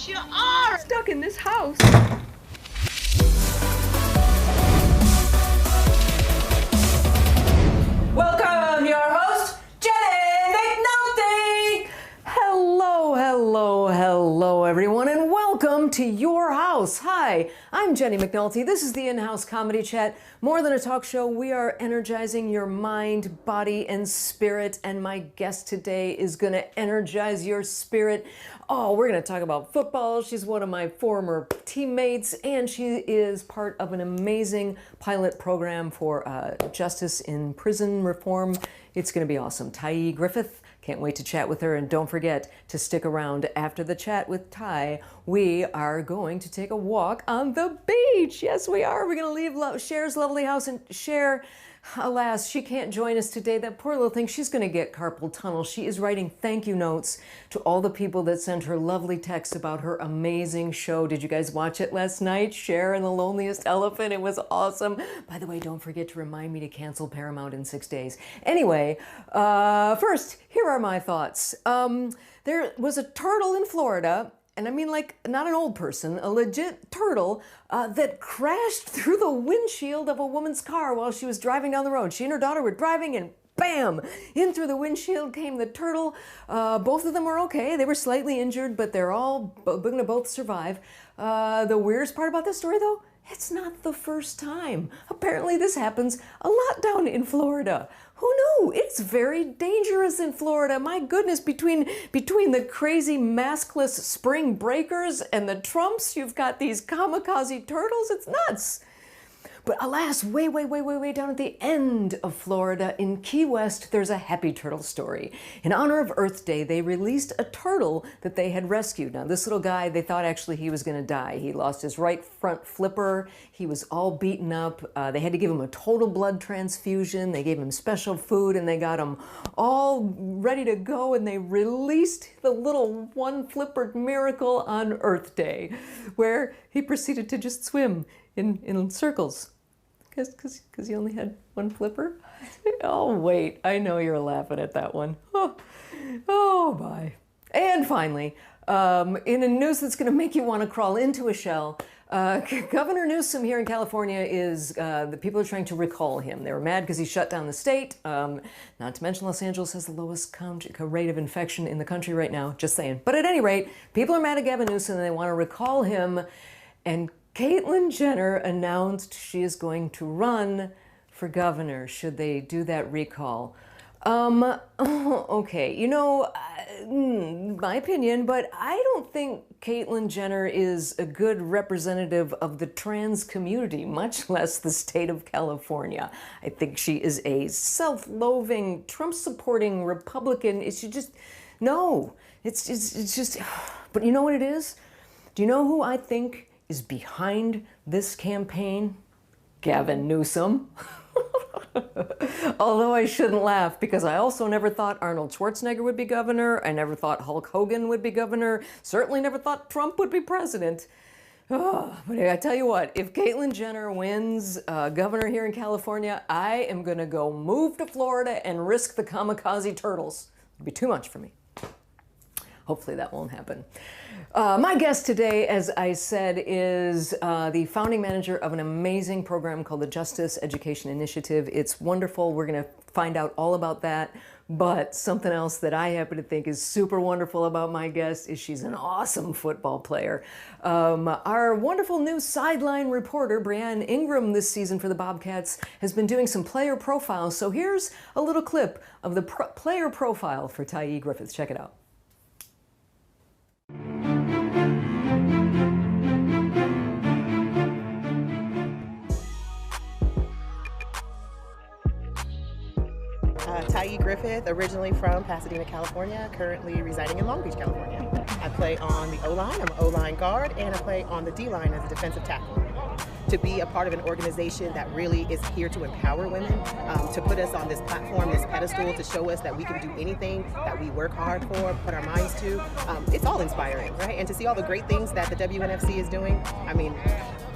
Yes, you are! Stuck in this house. Welcome, your host, Jenny McNulty! Hello, everyone, and welcome to your house. Hi, I'm Jenny McNulty. This is the InHouse Comedy Chat. More than a talk show, we are energizing your mind, body, and spirit, and my guest today is going to energize your spirit. Oh, we're going to talk about football. She's one of my former teammates, and she is part of an amazing pilot program for justice in prison reform. It's going to be awesome. Tyee Griffith. Can't wait to chat with her, and don't forget to stick around after the chat with Ty. We are going to take a walk on the beach. Yes, we are. We're going to leave Cher's lovely house, and Cher, alas, she can't join us today. That poor little thing, she's going to get carpal tunnel. She is writing thank you notes to all the people that sent her lovely texts about her amazing show. Did you guys watch it last night? Cher and the Loneliest Elephant. It was awesome. By the way, don't forget to remind me to cancel Paramount in 6 days. Anyway, first, here are my thoughts. There was a turtle in Florida, and I mean like not an old person, a legit turtle that crashed through the windshield of a woman's car while she was driving down the road. She and her daughter were driving, and bam! In through the windshield came the turtle. Both of them were okay. They were slightly injured, but they're all going to both survive. The weirdest part about this story, though, it's not the first time. Apparently this happens a lot down in Florida. Who knew? It's very dangerous in Florida. My goodness, between the crazy maskless spring breakers and the Trumps, you've got these kamikaze turtles. It's nuts. But alas, way down at the end of Florida in Key West, there's a happy turtle story. In honor of Earth Day, they released a turtle that they had rescued. Now, this little guy, they thought actually he was going to die. He lost his right front flipper. He was all beaten up. They had to give him a total blood transfusion. They gave him special food, and they got him all ready to go, and they released the little one-flippered miracle on Earth Day, where he proceeded to just swim in circles. Because he only had one flipper? Oh, wait, I know you're laughing at that one. Oh, my. And finally, in a news that's going to make you want to crawl into a shell, Governor Newsom here in California is, the people are trying to recall him. They were mad because he shut down the state. Not to mention Los Angeles has the lowest rate of infection in the country right now, just saying. But at any rate, people are mad at Gavin Newsom and they want to recall him. And Caitlyn Jenner announced she is going to run for governor should they do that recall. Okay, you know, my opinion, but I don't think Caitlyn Jenner is a good representative of the trans community, much less the state of California. I think she is a self-loathing, Trump-supporting Republican. It's just, no, it's just, but you know what it is? Do you know who I think is behind this campaign? Gavin Newsom. Although I shouldn't laugh, because I also never thought Arnold Schwarzenegger would be governor. I never thought Hulk Hogan would be governor. Certainly never thought Trump would be president. Oh, but I tell you what, if Caitlyn Jenner wins governor here in California, I am going to go move to Florida and risk the kamikaze turtles. It'd be too much for me. Hopefully that won't happen. My guest today, as I said, is the founding manager of an amazing program called the Justice Education Initiative. It's wonderful. We're going to find out all about that. But something else that I happen to think is super wonderful about my guest is she's an awesome football player. Our wonderful new sideline reporter, Brianne Ingram, this season for the Bobcats, has been doing some player profiles. So here's a little clip of the player profile for Tyee Griffith. Check it out. Tyee Griffith, originally from Pasadena, California, currently residing in Long Beach, California. I play on the O-line, I'm an O-line guard, and I play on the D-line as a defensive tackle. To be a part of an organization that really is here to empower women, to put us on this platform, this pedestal, to show us that we can do anything that we work hard for, put our minds to, it's all inspiring, right? And to see all the great things that the WNFC is doing, I mean,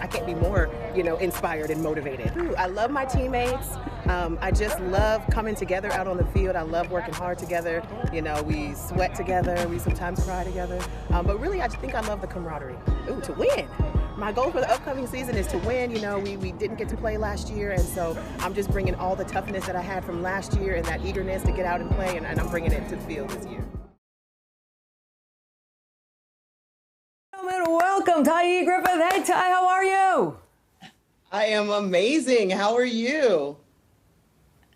I can't be more, inspired and motivated. Ooh, I love my teammates. I just love coming together out on the field. I love working hard together. We sweat together. We sometimes cry together. But really, I just think I love the camaraderie. Ooh, to win. My goal for the upcoming season is to win. We didn't get to play last year, and so I'm just bringing all the toughness that I had from last year and that eagerness to get out and play, and I'm bringing it to the field this year. Welcome, Tyee Griffith. Hey, Ty, how are you? I am amazing. How are you?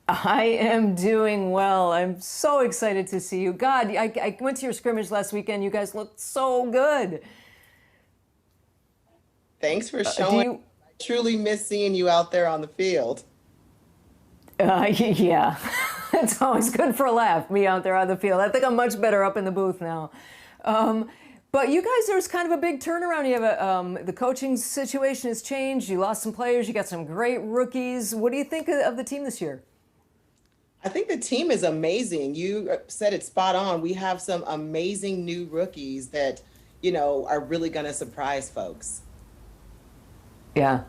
I am doing well. I'm so excited to see you. God, I went to your scrimmage last weekend. You guys looked so good. Thanks for showing. I truly miss seeing you out there on the field. Yeah, it's always good for a laugh, me out there on the field. I think I'm much better up in the booth now. But you guys, there's kind of a big turnaround. You have the coaching situation has changed. You lost some players. You got some great rookies. What do you think of the team this year? I think the team is amazing. You said it spot on. We have some amazing new rookies that, are really going to surprise folks. Yeah.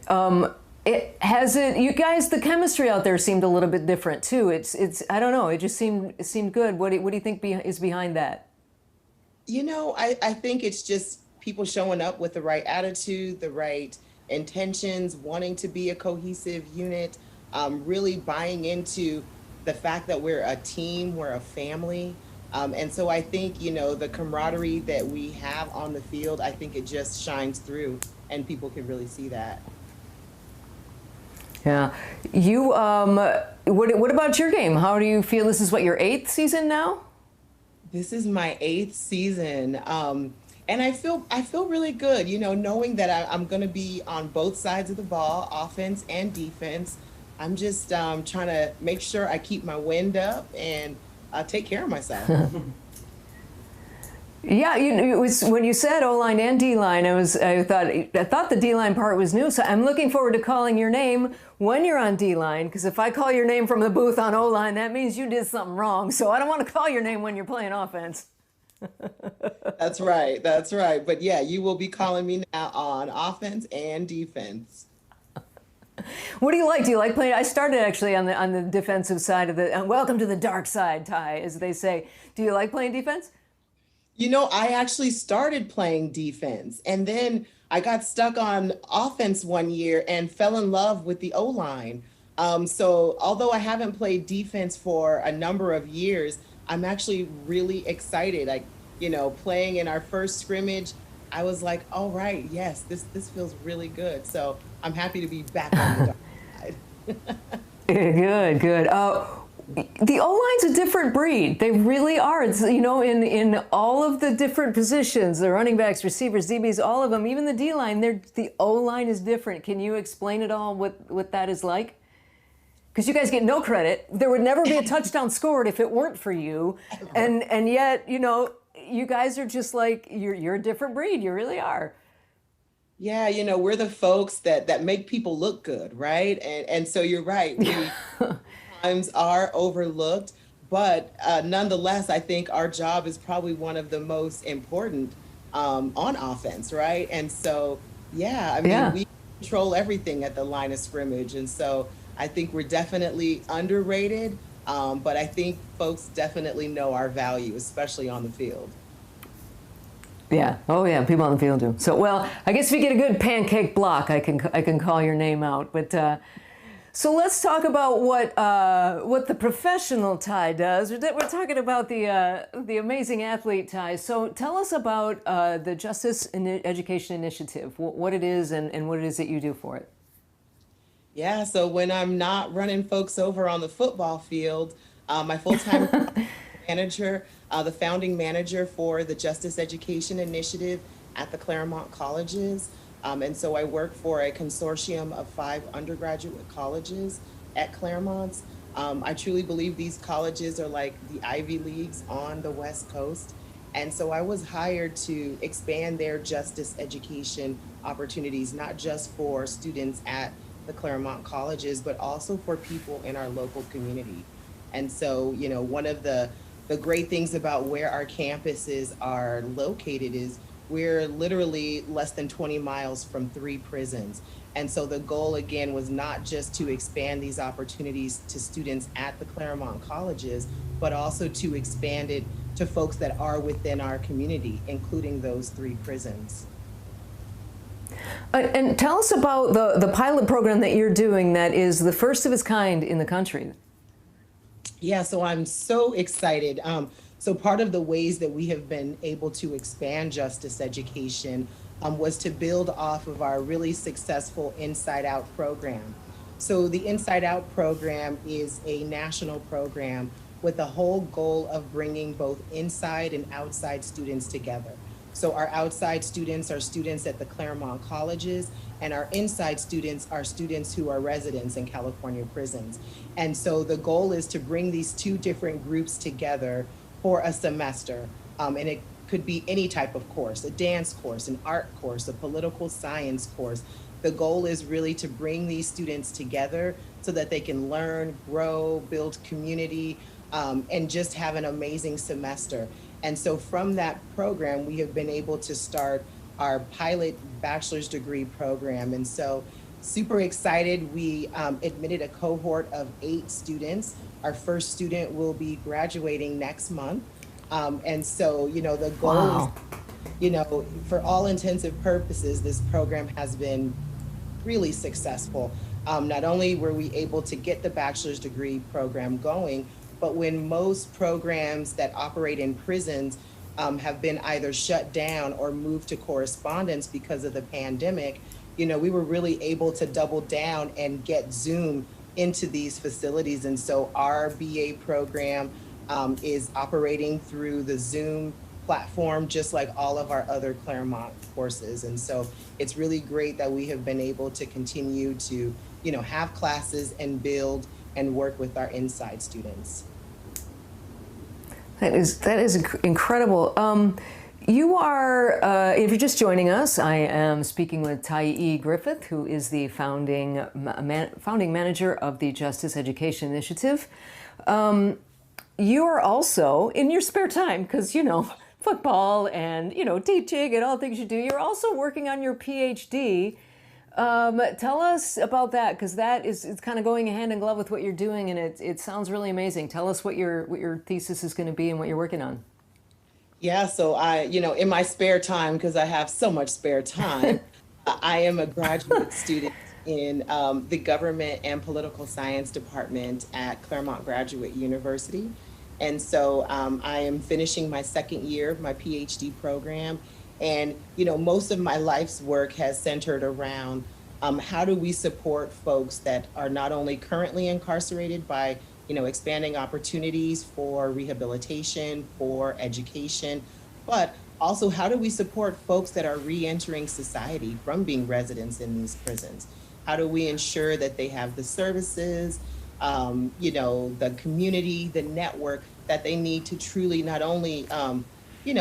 You guys, the chemistry out there seemed a little bit different too. I don't know. It just seemed good. What do you think is behind that? I think it's just people showing up with the right attitude, the right intentions, wanting to be a cohesive unit, really buying into the fact that we're a team, we're a family. And so I think, the camaraderie that we have on the field, I think it just shines through and people can really see that. Yeah. You, what about your game? How do you feel? This is your 8th season now? This is my 8th season. And I feel really good, knowing that I'm going to be on both sides of the ball, offense and defense. I'm just trying to make sure I keep my wind up and take care of myself. Yeah, it was when you said O-line and D-line, I thought the D-line part was new, so I'm looking forward to calling your name when you're on D-line, because if I call your name from the booth on O-line, that means you did something wrong, so I don't want to call your name when you're playing offense. That's right. But yeah, you will be calling me now on offense and defense. What do you like? Do you like playing? I started actually on the defensive side of the, welcome to the dark side, Ty, as they say. Do you like playing defense? I actually started playing defense, and then I got stuck on offense one year and fell in love with the O-line. So although I haven't played defense for a number of years, I'm actually really excited. Playing in our first scrimmage, I was like, all right, yes, this feels really good. So I'm happy to be back on the dark side. Good. The O-line's a different breed. They really are. It's, in all of the different positions, the running backs, receivers, DBs, all of them, even the D-line, the O-line is different. Can you explain it all, what that is like? Because you guys get no credit. There would never be a touchdown scored if it weren't for you. And yet, you guys are just like, you're a different breed. You really are. Yeah, we're the folks that make people look good, right? And so you're right. We times are overlooked, but nonetheless, I think our job is probably one of the most important on offense, right? And so, we control everything at the line of scrimmage. And so I think we're definitely underrated, but I think folks definitely know our value, especially on the field. Yeah. Oh, yeah. People on the field do. So, I guess if you get a good pancake block, I can call your name out. But so let's talk about what the professional Ty does. We're talking about the amazing athlete Ty. So tell us about the Justice Education Initiative. What it is and what it is that you do for it. Yeah. So when I'm not running folks over on the football field, my full-time manager, the founding manager for the Justice Education Initiative at the Claremont colleges. And so I work for a consortium of 5 undergraduate colleges at Claremont. I truly believe these colleges are like the Ivy Leagues on the West Coast. And so I was hired to expand their justice education opportunities, not just for students at the Claremont colleges, but also for people in our local community. And so, one of the great things about where our campuses are located is we're literally less than 20 miles from 3 prisons. And so the goal again was not just to expand these opportunities to students at the Claremont colleges, but also to expand it to folks that are within our community, including those 3 prisons. And tell us about the pilot program that you're doing that is the first of its kind in the country. Yeah, so I'm so excited. So part of the ways that we have been able to expand justice education was to build off of our really successful Inside Out program. So the Inside Out program is a national program with the whole goal of bringing both inside and outside students together. So our outside students are students at the Claremont colleges, and our inside students are students who are residents in California prisons. And so the goal is to bring these 2 different groups together for a semester. And it could be any type of course, a dance course, an art course, a political science course. The goal is really to bring these students together so that they can learn, grow, build community, and just have an amazing semester. And so from that program, we have been able to start our pilot bachelor's degree program. And so super excited, we admitted a cohort of 8 students. Our first student will be graduating next month. And so, you know, the goal is, you know, for all intensive purposes, this program has been really successful. Not only were we able to get the bachelor's degree program going, but when most programs that operate in prisons have been either shut down or moved to correspondence because of the pandemic, you know, we were really able to double down and get Zoom into these facilities. And so our BA program is operating through the Zoom platform, just like all of our other Claremont courses. And so it's really great that we have been able to continue to, you know, have classes and build and work with our inside students. That is incredible. You are, if you're just joining us, I am speaking with Tyee Griffith, who is the founding manager of the Justice Education Initiative. You are also, in your spare time, because, you know, football and, you know, teaching and all the things you do, you're also working on your PhD. Tell us about that, because it's kind of going hand in glove with what you're doing, and it sounds really amazing. Tell us what your thesis is going to be and what you're working on. Yeah, so I, you know, in my spare time, because I have so much spare time, I am a graduate student in the Government and Political Science Department at Claremont Graduate University. And so I am finishing my 2nd year of my PhD program. And, you know, most of my life's work has centered around how do we support folks that are not only currently incarcerated by, you know, expanding opportunities for rehabilitation, for education, but also how do we support folks that are re-entering society from being residents in these prisons? How do we ensure that they have the services, you know, the community, the network that they need to truly not only, you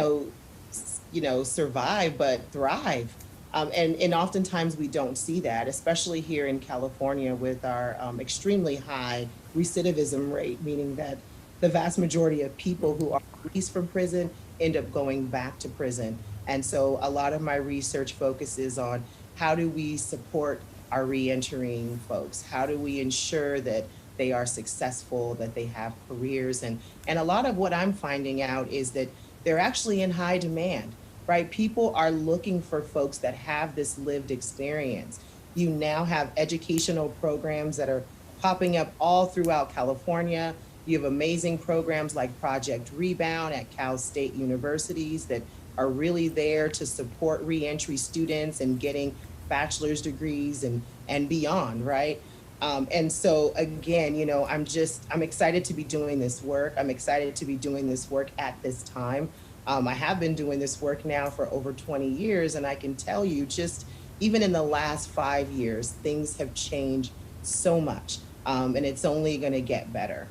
know, survive, but thrive. And oftentimes we don't see that, especially here in California with our extremely high recidivism rate, meaning that the vast majority of people who are released from prison end up going back to prison. And so a lot of my research focuses on how do we support our re-entering folks? How do we ensure that they are successful, that they have careers? And a lot of what I'm finding out is that they're actually in high demand, right? People are looking for folks that have this lived experience. You now have educational programs that are popping up all throughout California. You have amazing programs like Project Rebound at Cal State universities that are really there to support reentry students and getting bachelor's degrees and beyond, right? And so again, you know, I'm excited to be doing this work. I'm excited to be doing this work at this time. I have been doing this work now for over 20 years, and I can tell you just even in the last 5 years, things have changed so much, and it's only going to get better.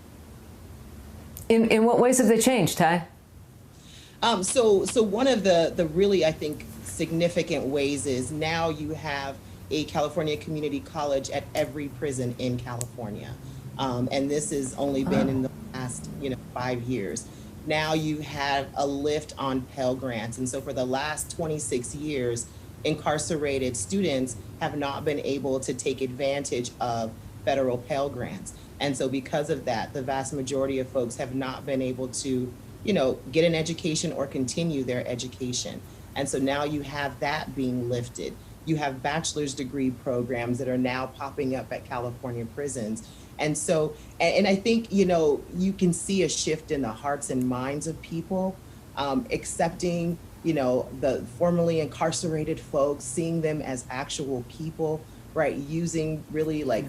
In what ways have they changed, Ty? So one of the really, I think, significant ways is now you have a California community college at every prison in California. And this has only been in the last, 5 years. now you have a lift on Pell Grants. And so for the last 26 years, incarcerated students have not been able to take advantage of federal Pell Grants. And so because of that, the vast majority of folks have not been able to, get an education or continue their education. And so now you have that being lifted. You have bachelor's degree programs that are now popping up at California prisons. And so, and I think, you can see a shift in the hearts and minds of people, accepting, the formerly incarcerated folks, seeing them as actual people, right? Using really like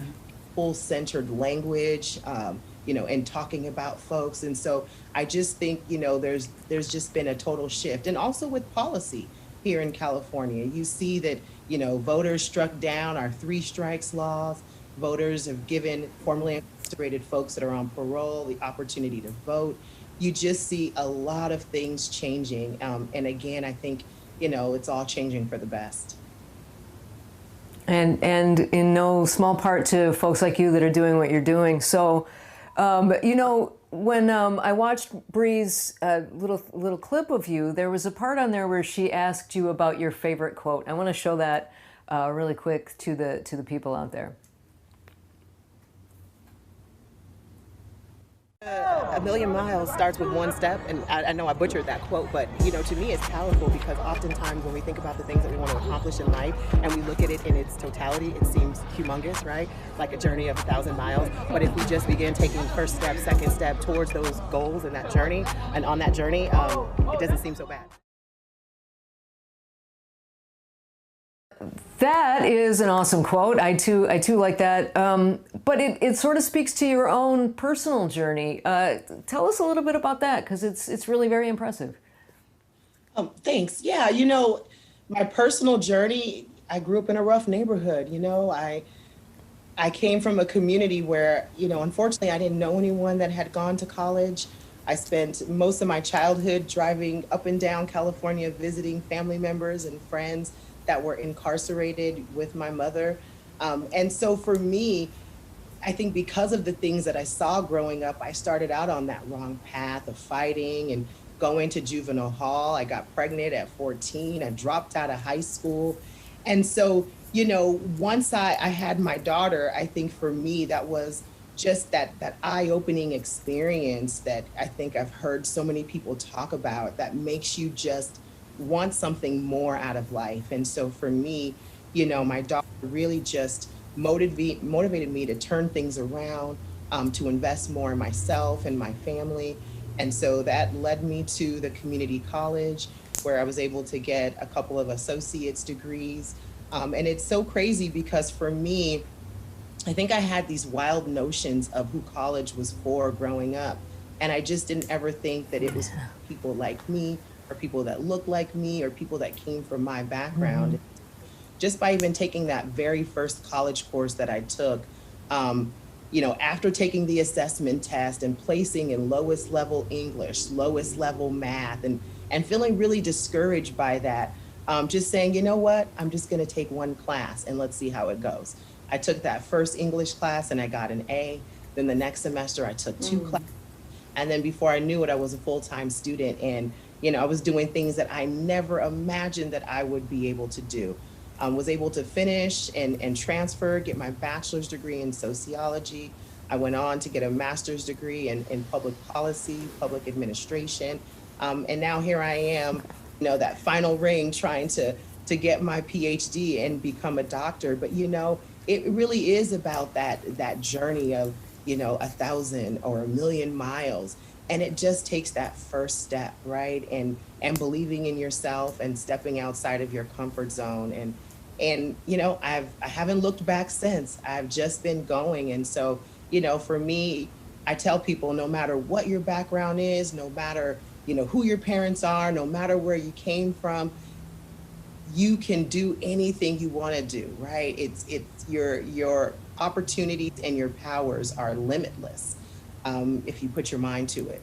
full-centered language, and talking about folks. And so I just think, there's just been a total shift. And also with policy here in California, you see that, voters struck down our 3 strikes laws. Voters have given formerly incarcerated folks that are on parole the opportunity to vote. You just see a lot of things changing. And again, I think, it's all changing for the best. And in no small part to folks like you that are doing what you're doing. So, when I watched Bree's little clip of you, there was a part on there where she asked you about your favorite quote. I want to show that really quick to the people out there. A million miles starts with one step, and I know I butchered that quote, but to me it's powerful because oftentimes when we think about the things that we want to accomplish in life and we look at it in its totality, it seems humongous, right? Like a journey of 1,000 miles. But if we just begin taking first step, second step towards those goals and that journey, and on that journey, it doesn't seem so bad. That is an awesome quote. I too like that. But it sort of speaks to your own personal journey. Tell us a little bit about that, because it's really very impressive. Thanks. Yeah, my personal journey, I grew up in a rough neighborhood. I came from a community where, unfortunately, I didn't know anyone that had gone to college. I spent most of my childhood driving up and down California, visiting family members and friends that were incarcerated with my mother. And so for me, I think because of the things that I saw growing up, I started out on that wrong path of fighting and going to juvenile hall. I got pregnant at 14. I dropped out of high school. And so, once I had my daughter, I think for me, that was just that eye-opening experience that I think I've heard so many people talk about that makes you just want something more out of life. And so for me, my daughter really just motivated me to turn things around, to invest more in myself and my family. And so that led me to the community college, where I was able to get a couple of associate's degrees. And it's so crazy because for me, I think I had these wild notions of who college was for growing up. And I just didn't ever think that it was people like me, or people that look like me, or people that came from my background. Just by even taking that very first college course that I took, after taking the assessment test and placing in lowest level English, lowest level math, and feeling really discouraged by that, just saying, you know what, I'm just gonna take one class and let's see how it goes. I took that first English class and I got an A. Then the next semester I took 2 classes. And then before I knew it, I was a full-time student, and I was doing things that I never imagined that I would be able to do. Was able to finish and transfer, get my bachelor's degree in sociology. I went on to get a master's degree in public policy, public administration. And now here I am, that final ring trying to get my PhD and become a doctor. But, it really is about that journey of, 1,000 or 1,000,000 miles. And it just takes that first step, right? And believing in yourself and stepping outside of your comfort zone. And I haven't looked back since. I've just been going. And so, for me, I tell people, no matter what your background is, no matter, who your parents are, no matter where you came from, you can do anything you want to do, right? It's your opportunities and your powers are limitless. If you put your mind to it.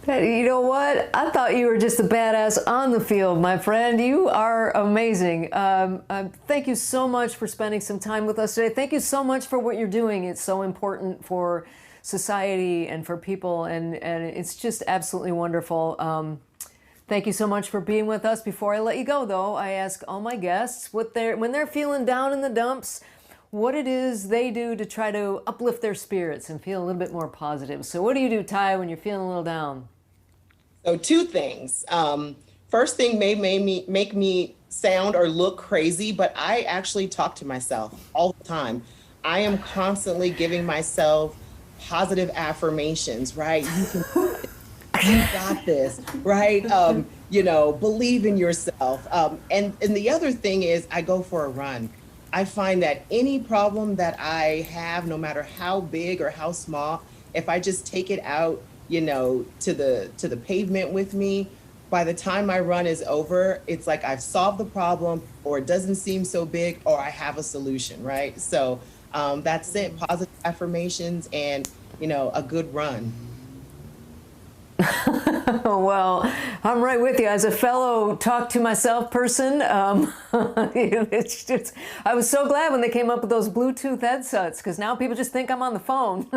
You know what? I thought you were just a badass on the field, my friend. You are amazing. Thank you so much for spending some time with us today. Thank you so much for what you're doing. It's so important for society and for people, and it's just absolutely wonderful. Thank you so much for being with us. Before I let you go, though, I ask all my guests when they're feeling down in the dumps, what it is they do to try to uplift their spirits and feel a little bit more positive. So what do you do, Tyee, when you're feeling a little down? So two things. First thing may make me sound or look crazy, but I actually talk to myself all the time. I am constantly giving myself positive affirmations, right? You got this, right? Believe in yourself. And the other thing is I go for a run. I find that any problem that I have, no matter how big or how small, if I just take it out, to the pavement with me, by the time my run is over, it's like I've solved the problem, or it doesn't seem so big, or I have a solution, right? So that's it, positive affirmations and, a good run. Well, I'm right with you. As a fellow talk to myself person, I was so glad when they came up with those Bluetooth headsets, because now people just think I'm on the phone.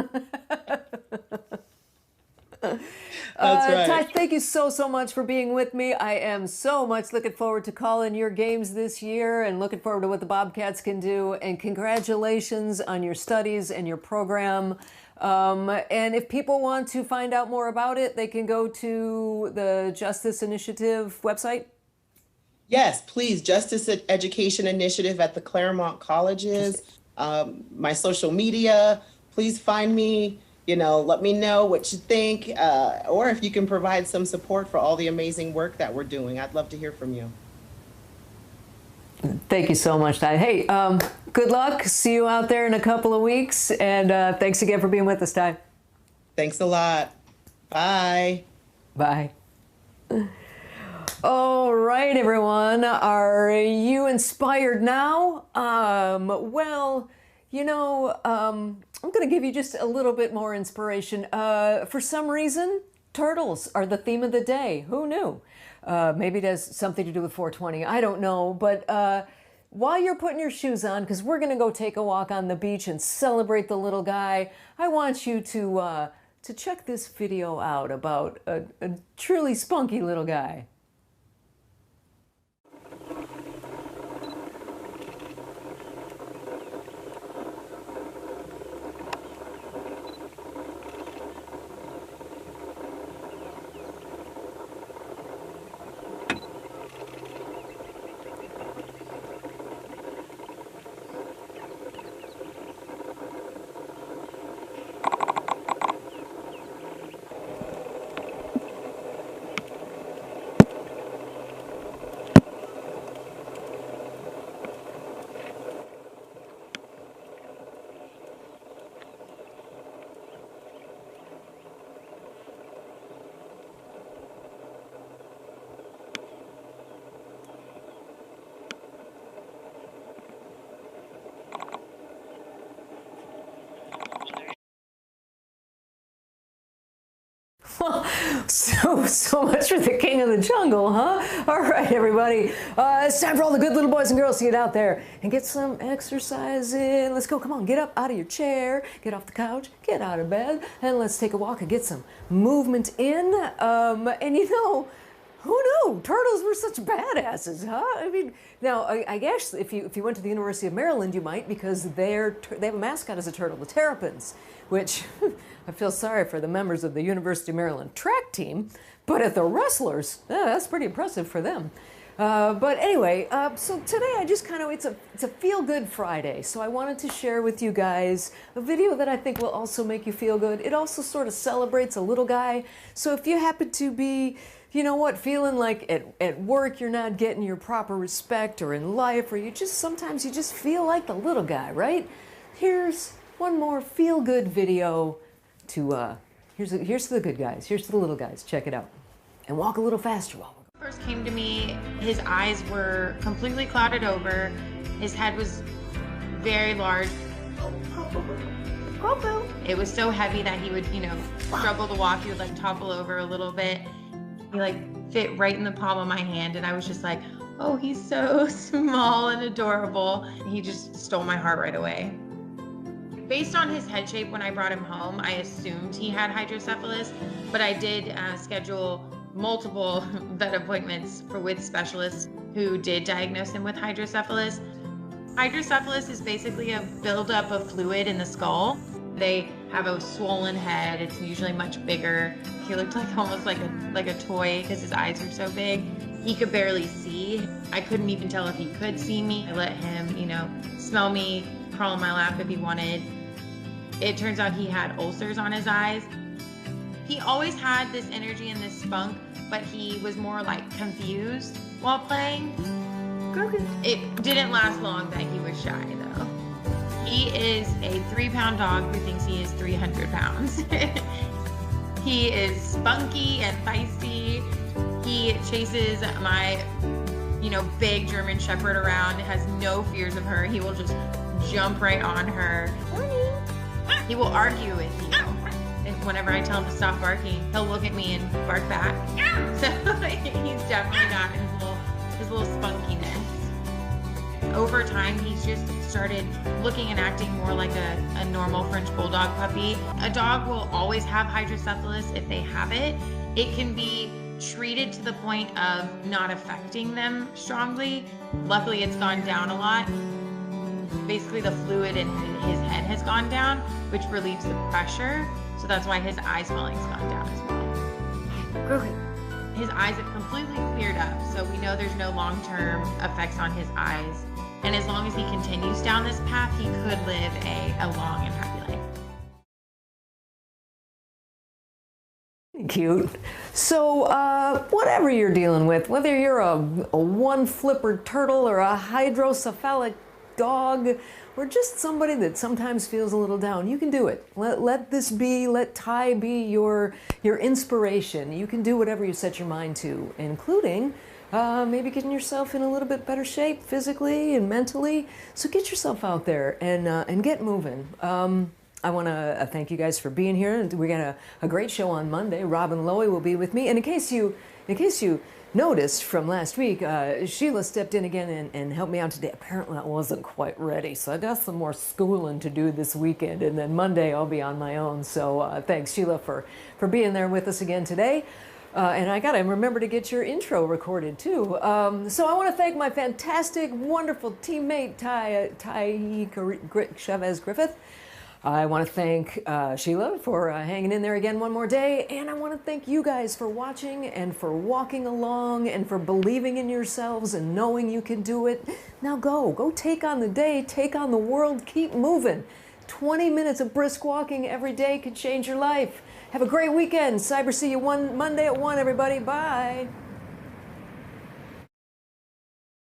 That's right. Tyee, thank you so much for being with me. I am so much looking forward to calling your games this year and looking forward to what the Bobcats can do. And congratulations on your studies and your program. And if people want to find out more about it, they can go to the Justice Initiative website. Yes, please. Justice Education Initiative at the Claremont Colleges. My social media, please find me, let me know what you think, or if you can provide some support for all the amazing work that we're doing. I'd love to hear from you. Thank you so much, Tyee. Hey, good luck. See you out there in a couple of weeks. And thanks again for being with us, Tyee. Thanks a lot. Bye. Bye. All right, everyone. Are you inspired now? Well, I'm going to give you just a little bit more inspiration. For some reason, turtles are the theme of the day. Who knew? Maybe it has something to do with 420. I don't know. But while you're putting your shoes on, because we're going to go take a walk on the beach and celebrate the little guy, I want you to check this video out about a truly spunky little guy. So much for the king of the jungle, huh? All right, everybody. It's time for all the good little boys and girls to get out there and get some exercise in. Let's go. Come on, get up out of your chair, get off the couch, get out of bed, and let's take a walk and get some movement in. And who knew turtles were such badasses, huh? I mean, now I guess if you went to the University of Maryland, you might, because they have a mascot as a turtle, the Terrapins, which I feel sorry for the members of the University of Maryland track team, but at the wrestlers, that's pretty impressive for them. But anyway, so today it's a feel-good Friday, so I wanted to share with you guys a video that I think will also make you feel good. It also sort of celebrates a little guy, so if you happen to be, feeling like at work you're not getting your proper respect, or in life, or sometimes you just feel like the little guy, right? Here's one more feel-good video to, here's to the good guys, here's to the little guys, check it out. And walk a little faster while we're First came to me, his eyes were completely clouded over, his head was very large. It was so heavy that he would, struggle to walk, he would topple over a little bit. He fit right in the palm of my hand, and I was just like, oh, he's so small and adorable. He just stole my heart right away. Based on his head shape when I brought him home, I assumed he had hydrocephalus, but I did schedule multiple vet appointments with specialists who did diagnose him with hydrocephalus. Hydrocephalus is basically a buildup of fluid in the skull. They have a swollen head. It's usually much bigger. He looked like almost like a toy because his eyes are so big. He could barely see. I couldn't even tell if he could see me. I let him, smell me, crawl on my lap if he wanted. It turns out he had ulcers on his eyes. He always had this energy and this spunk, but he was more like confused while playing. It didn't last long that he was shy though. He is a 3-pound dog who thinks he is 300 pounds. He is spunky and feisty. He chases my, big German Shepherd around, has no fears of her. He will just jump right on her. He will argue with you. And whenever I tell him to stop barking, he'll look at me and bark back. So he's definitely got his little spunkiness. Over time, he's just started looking and acting more like a normal French Bulldog puppy. A dog will always have hydrocephalus if they have it. It can be treated to the point of not affecting them strongly. Luckily, it's gone down a lot. Basically, the fluid in his head has gone down, which relieves the pressure. So that's why his eye swelling's gone down as well. His eyes have completely cleared up, so we know there's no long-term effects on his eyes. And as long as he continues down this path, he could live a long and happy life. Cute. So, whatever you're dealing with, whether you're a one-flipper turtle or a hydrocephalic dog, or just somebody that sometimes feels a little down, you can do it. Let Tyee be your inspiration. You can do whatever you set your mind to, including maybe getting yourself in a little bit better shape physically and mentally. So get yourself out there and get moving. I want to thank you guys for being here. We got a great show on Monday. Robin Lowy will be with me. And in case you noticed from last week, Sheila stepped in again and helped me out today. Apparently I wasn't quite ready, so I got some more schooling to do this weekend, and then Monday I'll be on my own. So thanks, Sheila, for being there with us again today. And I got to remember to get your intro recorded too. So I want to thank my fantastic, wonderful teammate, Tyee Griffith. I want to thank Sheila for hanging in there again one more day. And I want to thank you guys for watching and for walking along and for believing in yourselves and knowing you can do it. Now go take on the day, take on the world, keep moving. 20 minutes of brisk walking every day could change your life. Have a great weekend. Cyber see you Monday at 1, everybody. Bye.